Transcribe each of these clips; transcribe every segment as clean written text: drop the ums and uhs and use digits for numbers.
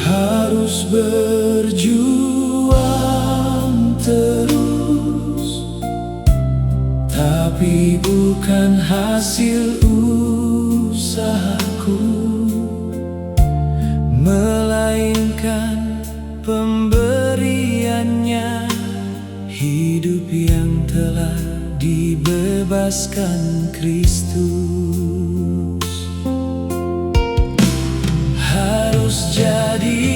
Harus berjuang terus, tapi bukan hasil usahaku, melainkan pemberiannya, hidup yang telah dibebaskan Kristus. Harus jadi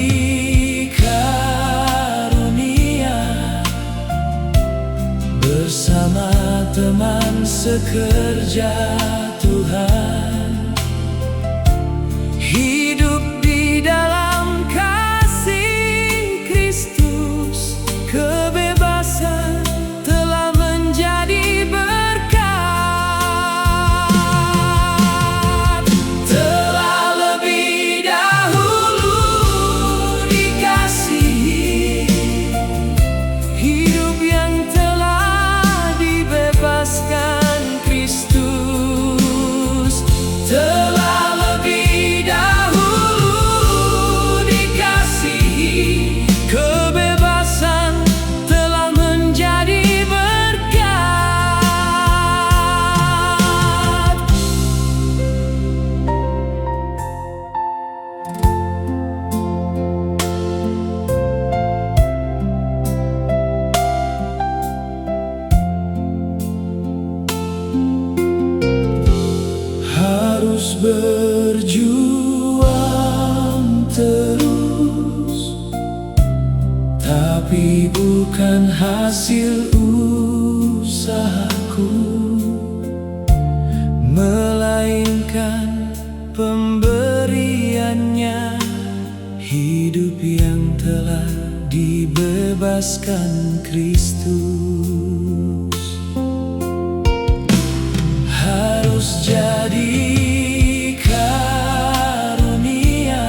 karunia bersama teman sekerja Tuhan, hidup di dalam kasih Kristus. Kebebasan telah menjadi berkat, telah lebih dahulu dikasihi, hidup yang telah dibebaskan Kristus. Telah lebih dahulu dikasihi, kebebasan telah menjadi berkat. Harus berjuang terus, tapi bukan hasil usahaku, melainkan pemberiannya, hidup yang telah dibebaskan Kristus. Harus jadi karunia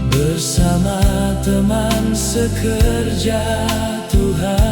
bersama teman sekerja Tuhan,